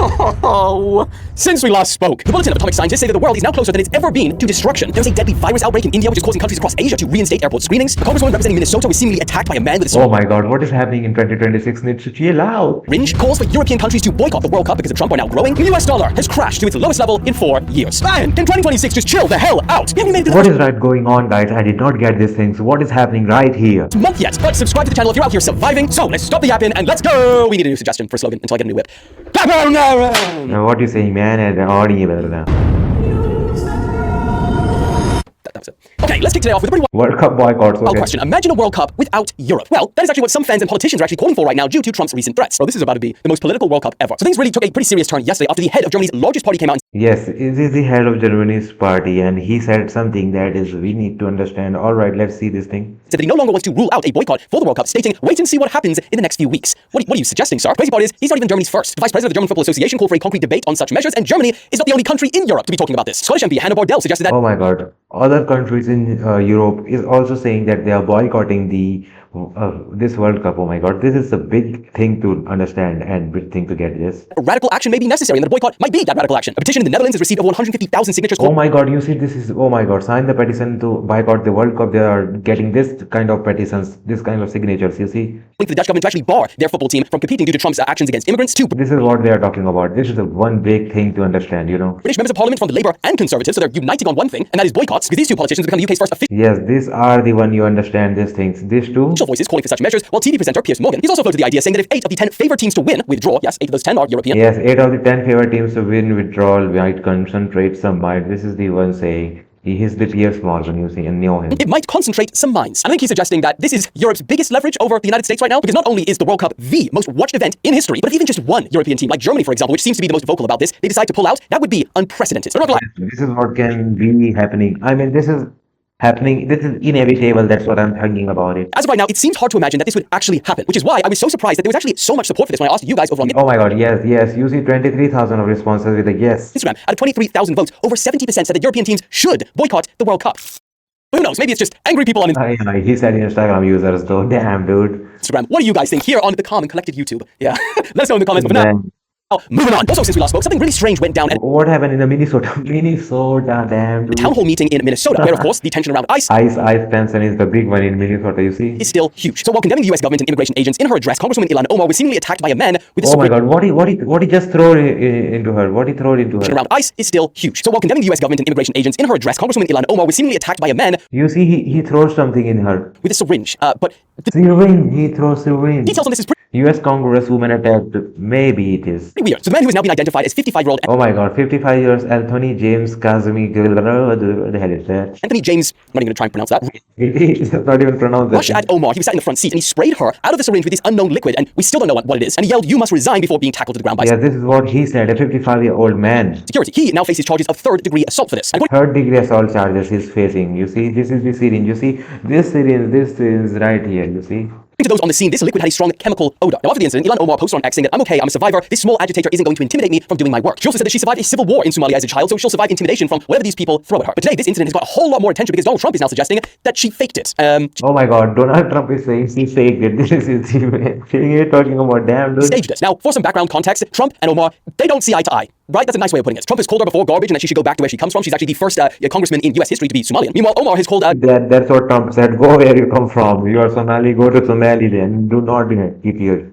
Oh, since we last spoke, the Bulletin of Atomic Scientists say that the world is now closer than it's ever been to destruction. There's a deadly virus outbreak in India which is causing countries across Asia to reinstate airport screenings. A congresswoman representing Minnesota was seemingly attacked by a man with a Oh my god, what is happening in 2026? Needs to chill out. syringe. Calls for European countries to boycott the World Cup because of Trump are now growing. The US dollar has crashed to its lowest level in 4 years. Man, can 2026 just chill the hell out? We haven't made it What is right going on, guys? I did not get these things. What is happening right here? month yet, but subscribe to the channel if you're out here surviving. So let's stop the yapping and let's go. We need a new suggestion for a slogan until I get a new whip. Now, what are you saying, man? And audible now. That was it. Okay, let's kick today off with a pretty World Cup boycotts. Okay. question. Imagine a World Cup without Europe. Well, that is actually what some fans and politicians are actually calling for right now due to Trump's recent threats. So this is about to be the most political World Cup ever. So things really took a pretty serious turn yesterday after the head of Germany's largest party came out and Yes, this is the head of Germany's party, and he said something that is we need to understand. All right, let's see this thing. said that he no longer wants to rule out a boycott for the World Cup, stating, wait and see what happens in the next few weeks. What are you suggesting, sir? Crazy part is, he's not even Germany's first. The vice president of the German Football Association called for a concrete debate on such measures, and Germany is not the only country in Europe to be talking about this. Scottish MP Hannah Bordell suggested that Oh my god. Other countries in Europe is also saying that they are boycotting the this World Cup. Oh my god, this is a big thing to understand and big thing to get this. radical action may be necessary, and that a boycott might be that radical action. A petition in the Netherlands has received over 150,000 signatures. Oh my god, you see this is, oh my god, sign the petition to boycott the World Cup. They are getting this kind of petitions, this kind of signatures, you see. For the Dutch government to actually bar their football team from competing due to Trump's actions against immigrants. Two This is what they are talking about. This is the one big thing to understand, you know. British members of parliament from the Labour and Conservatives, so they're uniting on one thing, and that is boycotts, because these two politicians become the UK's first official Yes, these are the one you understand these things. These two. voices calling for such measures, while TV presenter Piers Morgan, he's also floated the idea saying that if 8 of the 10 favoured teams to win withdraw, yes, 8 of those 10 are European, Yes, 8 of the 10 favorite teams to win withdrawal might concentrate some mind. This is the one saying. He is the Piers Morgan, you see, and know him. it might concentrate some minds. And I think he's suggesting that this is Europe's biggest leverage over the United States right now, because not only is the World Cup the most watched event in history, but if even just one European team, like Germany, for example, which seems to be the most vocal about this, they decide to pull out, that would be unprecedented. So they're not gonna This is what can be happening. I mean, this is happening. This is inevitable. That's what I'm thinking about it. As of right now, it seems hard to imagine that this would actually happen, which is why I was so surprised that there was actually so much support for this when I asked you guys over on Oh my god, yes, yes. You see 23,000 of responses with a yes. Instagram. Out of 23,000 votes, over 70% said that European teams should boycott the World Cup. But who knows? Maybe it's just angry people on He said Instagram users though. Damn, dude. Instagram. What do you guys think here on the calm and collected YouTube? Yeah, let us know in the comments. But now, Damn. moving on. Also, since we last spoke, something really strange went down at What happened in the Minnesota? Minnesota, damn, a dude. town hall meeting in Minnesota, where, of course, the tension around ICE Ice tension is the big one in Minnesota, you see. is still huge. So while condemning the US government and immigration agents, in her address, Congresswoman Ilhan Omar was seemingly attacked by a man with a Oh my syringe god, what he just throw into her? What he throw into her? around ICE is still huge. So while condemning the US government and immigration agents, in her address, Congresswoman Ilhan Omar was seemingly attacked by a man You see, he throws something in her. with a syringe. But the Syringe, he throws syringe. details on this is pretty US Congresswoman attacked. Maybe it is. weird. So the man who has now been identified as 55-year-old Oh my god, 55 years, Anthony James Kazumi. What the hell is that? Anthony James, I'm not even going to try and pronounce that. It's not even pronounced Rushed that. at Omar. He was sat in the front seat and he sprayed her out of the syringe with this unknown liquid, and we still don't know what it is. And he yelled, "You must resign," before being tackled to the ground by Yeah, this is what he said, a 55-year-old man. security. He now faces charges of third-degree assault for this. And according Third-degree assault charges he's facing. You see, this is the syringe. You see, this is right here. You see. to those on the scene, this liquid had a strong chemical odor. Now, after the incident, Ilhan Omar posted on X saying that, "I'm okay, I'm a survivor. This small agitator isn't going to intimidate me from doing my work." She also said that she survived a civil war in Somalia as a child, so she'll survive intimidation from whatever these people throw at her. But today, this incident has got a whole lot more attention because Donald Trump is now suggesting that she faked it. Oh my god, Donald Trump is saying he faked it. This is he talking about damn dude. Staged it. Now, for some background context, Trump and Omar, they don't see eye to eye. Right? That's a nice way of putting it. Trump has called her before garbage and that she should go back to where she comes from. She's actually the first congressman in U.S. history to be Somalian. Meanwhile, Omar has called That's what Trump said. Go where you come from. You are Somali. Go to Somali then. Do not keep here.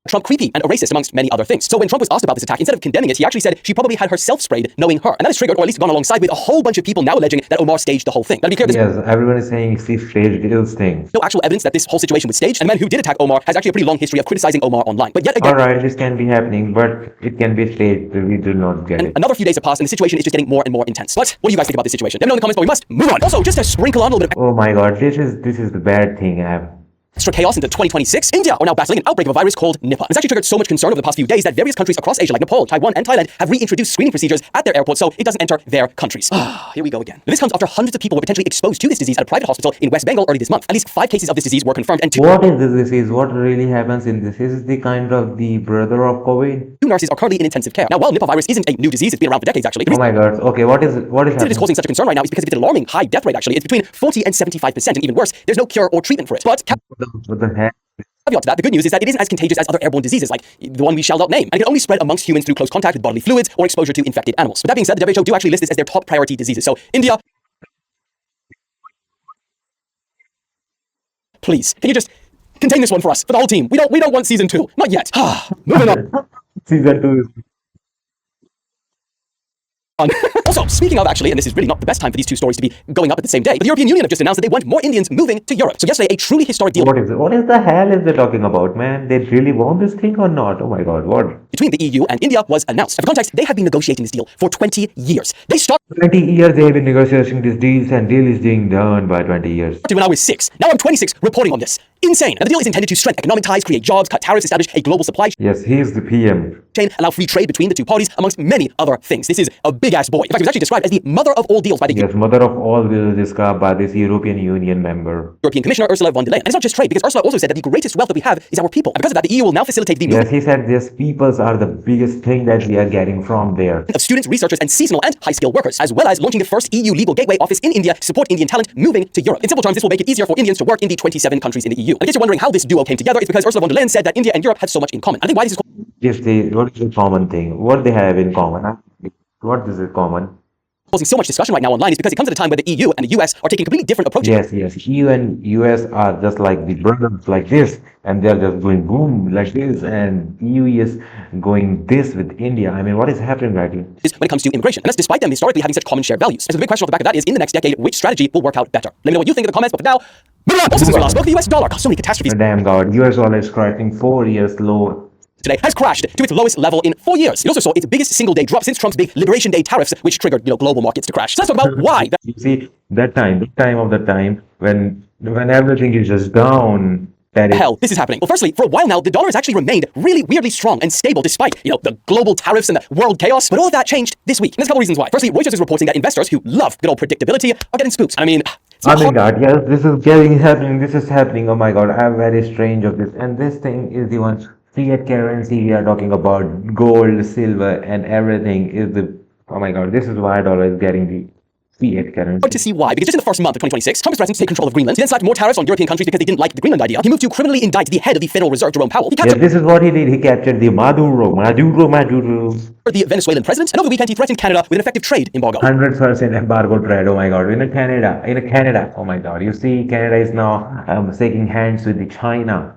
Trump creepy and a racist, amongst many other things. So when Trump was asked about this attack, instead of condemning it, he actually said she probably had herself sprayed, knowing her. And that has triggered, or at least gone alongside with, a whole bunch of people now alleging that Omar staged the whole thing. Now, to be clear, there's Yes, everyone is saying he staged this thing. no actual evidence that this whole situation was staged, and the man who did attack Omar has actually a pretty long history of criticizing Omar online. But yet again, Alright, this can be happening, but it can be staged. We do not get it. another few days have passed, and the situation is just getting more and more intense. But what do you guys think about this situation? Let me know in the comments, but we must move on. Also, just to sprinkle on a little bit of Oh my god, this is the bad thing. extra chaos into 2026, India are now battling an outbreak of a virus called Nipah. It's actually triggered so much concern over the past few days that various countries across Asia, like Nepal, Taiwan, and Thailand, have reintroduced screening procedures at their airports so it doesn't enter their countries. Here we go again. Now, this comes after hundreds of people were potentially exposed to this disease at a private hospital in West Bengal early this month. At least 5 cases of this disease were confirmed, and What is this disease? What really happens in this? Is the kind of the brother of COVID? 2 nurses are currently in intensive care. Now, while Nipah virus isn't a new disease, it's been around for decades actually. The Oh reason my god. Okay, what is it happening? is causing such a concern right now is because of its alarming high death rate actually. It's between 40 and 75%, and even worse, there's no cure or treatment for it. But What the heck? Caveat to that, the good news is that it isn't as contagious as other airborne diseases, like the one we shall not name, and it can only spread amongst humans through close contact with bodily fluids or exposure to infected animals. But that being said, the WHO do actually list this as their top priority diseases. So, India, please, can you just contain this one for us, for the whole team? We don't want season 2. Not yet. Moving on. Season 2 is Also, speaking of actually, and this is really not the best time for these two stories to be going up at the same day, but the European Union have just announced that they want more Indians moving to Europe. So yesterday, a truly historic deal what is it? What is the hell is they talking about, man? They really want this thing or not? Oh my god, what? between the EU and India was announced. And for context, they have been negotiating this deal for 20 years. They started 20 years they've been negotiating these deals and deal is being done by 20 years. when I was 6. Now I'm 26 reporting on this. Insane. And the deal is intended to strengthen economic ties, create jobs, cut tariffs, establish a global supply Yes, he is the PM. chain, allow free trade between the two parties, amongst many other things. This is a big-ass boy. In fact, it was actually described as the mother of all deals by the Yes, mother of all deals described by this European Union member. European Commissioner Ursula von der Leyen. And it's not just trade, because Ursula also said that the greatest wealth that we have is our people. And because of that, the EU will now facilitate the movement Yes, he said these peoples are the biggest thing that we are getting from there. of students, researchers, and seasonal and high-skilled workers, as well as launching the first EU legal gateway office in India to support Indian talent moving to Europe. In simple terms, this will make it easier for Indians to work in the 27 countries in the EU. And I guess you're wondering how this duo came together. It's because Ursula von der Leyen said that India and Europe have so much in common. I think why this is What is the common thing? What they have in common? What is it common? causing so much discussion right now online is because it comes at a time where the EU and the US are taking completely different approaches. Yes. EU and US are just like the brothers like this, and they're just going boom like this, and EU is going this with India. I mean, what is happening right here? When it comes to immigration. And that's despite them historically having such common shared values. And so the big question off the back of that is, in the next decade, which strategy will work out better? Let me know what you think in the comments, but for now, moving on. Also, since we last spoke, the US dollar, so many catastrophes Damn God, US dollar is crashing 4 years low. today, has crashed to its lowest level in 4 years. It also saw its biggest single-day drop since Trump's big Liberation Day tariffs, which triggered, global markets to crash. So let's talk about why. You see, that time when everything is just down, that is Hell, this is happening. Well, firstly, for a while now, the dollar has actually remained really weirdly strong and stable despite, the global tariffs and the world chaos. But all of that changed this week. And there's a couple reasons why. Firstly, Reuters is reporting that investors who love good old predictability are getting spooked. I mean, it's Oh not my hard- God, yes, this is happening, this is happening, oh my God, I'm very strange of this, and this thing is the one, fiat currency we are talking about, gold, silver, and everything is oh my God, this is why dollar is getting the fiat currency. hard to see why, because just in the first month of 2026, Trump is threatening to take control of Greenland. He then slapped more tariffs on European countries because they didn't like the Greenland idea. He moved to criminally indict the head of the Federal Reserve, Jerome Powell. He Yeah, captured this is what he did, he captured the Maduro. the Venezuelan president, and over the weekend he threatened Canada with an effective trade embargo. 100% embargo trade, oh my God, in Canada, oh my God, you see, Canada is now shaking hands with the China.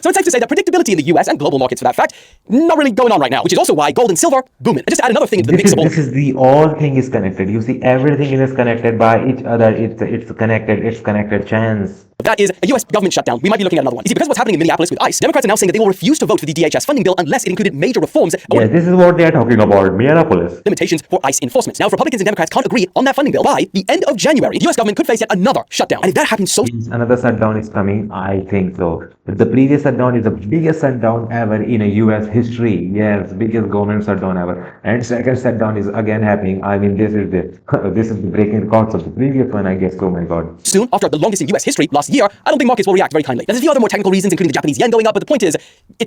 So it's safe to say that predictability in the US and global markets, for that fact, not really going on right now, which is also why gold and silver booming. And just to add another thing into the mixable. This is the all thing is connected. You see, everything is connected by each other. It's connected chance. That is a US government shutdown. We might be looking at another one. You see, because of what's happening in Minneapolis with ICE, Democrats are now saying that they will refuse to vote for the DHS funding bill unless it included major reforms or Yes, this is what they are talking about. Minneapolis. limitations for ICE enforcement. Now, if Republicans and Democrats can't agree on that funding bill by the end of January, the US government could face yet another shutdown. And if that happens so Another shutdown is coming. I think so. The previous shutdown is the biggest shutdown ever in a U.S. history. Yes, biggest government shutdown ever. And second shutdown is again happening. I mean, this is the breaking records of the previous one, I guess. Oh my God. soon, after the longest in US history last year, I don't think markets will react very kindly. There's a few other more technical reasons, including the Japanese yen going up, but the point is,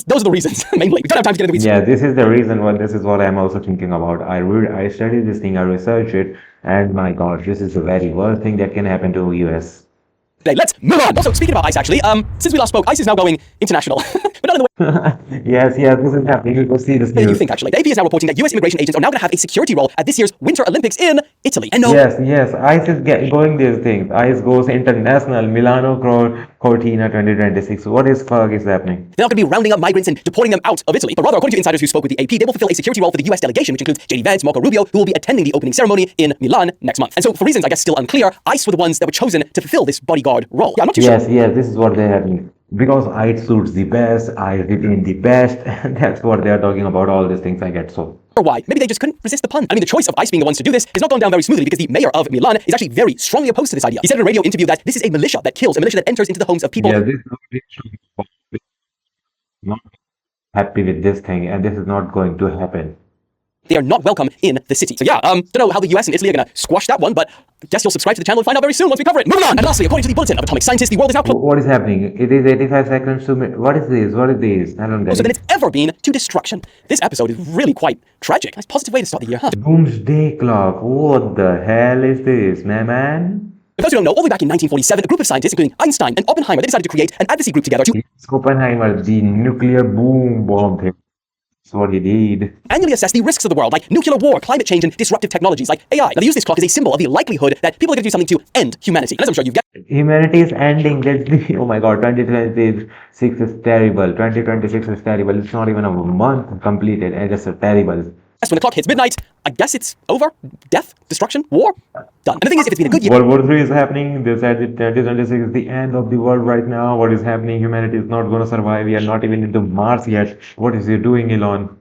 those are the reasons, mainly. We don't have time to get into the weeds. Yeah, this is the reason. This is what I'm also thinking about. I studied this thing. I researched it, and my God, this is the very worst thing that can happen to U.S. Today, let's move on. Also, speaking about ICE, actually, since we last spoke, ICE is now going international, but not in the way Yes, this is happening. You go see this that you news. think, actually. The AP is now reporting that US immigration agents are now going to have a security role at this year's Winter Olympics in Italy. And no, Yes. ICE is going these things. ICE goes international. Milano Cortina 2026. What is fuck is happening? they're not going to be rounding up migrants and deporting them out of Italy, but rather, according to insiders who spoke with the AP, they will fulfill a security role for the US delegation, which includes JD Vance, Marco Rubio, who will be attending the opening ceremony in Milan next month. And so, for reasons, I guess, still unclear, ICE were the ones that were chosen to fulfill this bodyguard role. Yeah, I'm not too sure. Yes, this is what they're having. Because ICE suits the best, ICE retain the best, and that's what they're talking about. All these things I get so. Or why? Maybe they just couldn't resist the pun. I mean, the choice of ICE being the ones to do this has not gone down very smoothly because the mayor of Milan is actually very strongly opposed to this idea. He said in a radio interview that this is a militia that kills, a militia that enters into the homes of people. Yeah, this is not happy with this thing, and this is not going to happen. They are not welcome in the city. So yeah, don't know how the US and Italy are going to squash that one, but I guess you'll subscribe to the channel and find out very soon once we cover it. Moving on. And lastly, according to the Bulletin of Atomic Scientists, the world is now closer What is happening? It is 85 seconds to what is this? What is this? I don't get than it. it's ever been to destruction. This episode is really quite tragic. Nice positive way to start the year, huh? Doomsday clock. What the hell is this, my man? For those who don't know, all the way back in 1947, a group of scientists, including Einstein and Oppenheimer, they decided to create an advocacy group together to Oppenheimer, the nuclear boom bomb thing. That's what he did. annually assess the risks of the world, like nuclear war, climate change, and disruptive technologies like AI. Now, they use this clock as a symbol of the likelihood that people are going to do something to end humanity. And as I'm sure you've guessed, Humanity is ending. That's the, oh my God, 2026 is terrible. 2026 is terrible. It's not even a month completed, and it's terrible. when the clock hits midnight, I guess it's over. Death, destruction, war, done. And the thing is, if it's been a good year, World War III is happening. They said that 2026 is the end of the world right now. What is happening? Humanity is not going to survive. We are not even into Mars yet. What is he doing, Elon?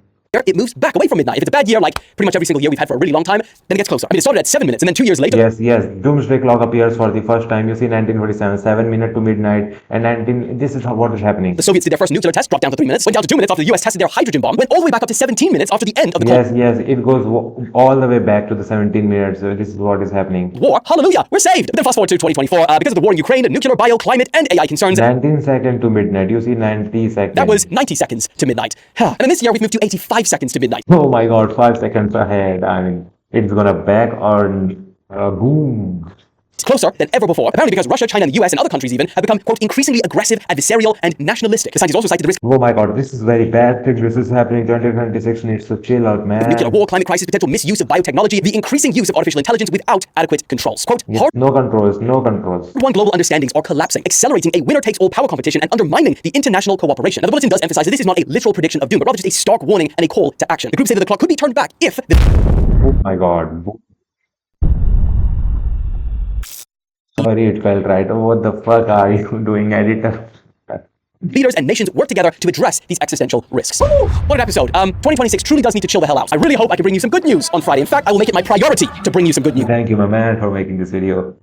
it moves back away from midnight. If it's a bad year, like pretty much every single year we've had for a really long time, then it gets closer. I mean, it started at 7 minutes, and then 2 years later, Yes, yes. Doomsday clock appears for the first time. You see 1947, 7 minutes to midnight, and 19. This is what is happening. the Soviets did their first nuclear test, dropped down to 3 minutes, went down to 2 minutes after the US tested their hydrogen bomb, went all the way back up to 17 minutes after the end of the Cold Yes, yes. It goes all the way back to the 17 minutes. This is what is happening. War. Hallelujah, we're saved. But then fast forward to 2024, because of the war in Ukraine, nuclear, bio, climate, and AI concerns. 19 seconds to midnight. You see 90 seconds. That was 90 seconds to midnight. And then this year we've moved to 85 seconds to midnight. Oh my God, 5 seconds ahead. I mean, it's gonna back on boom. It's closer than ever before, apparently because Russia, China, and the US, and other countries even, have become, quote, increasingly aggressive, adversarial, and nationalistic. The scientists also cited the risk Oh my God, this is very bad thing. This is happening. 2026 needs to chill out, man. of nuclear war, climate crisis, potential misuse of biotechnology, the increasing use of artificial intelligence without adequate controls. Quote, Yes, no controls, no controls. hard-won global understandings are collapsing, accelerating a winner-takes-all power competition and undermining the international cooperation. Now, the bulletin does emphasize that this is not a literal prediction of doom, but rather just a stark warning and a call to action. The group say that the clock could be turned back if the Oh my God. Sorry, it felt right. Oh, what the fuck are you doing, editor? leaders and nations work together to address these existential risks. Woo! What an episode. 2026 truly does need to chill the hell out. I really hope I can bring you some good news on Friday. In fact, I will make it my priority to bring you some good news. Thank you, my man, for making this video.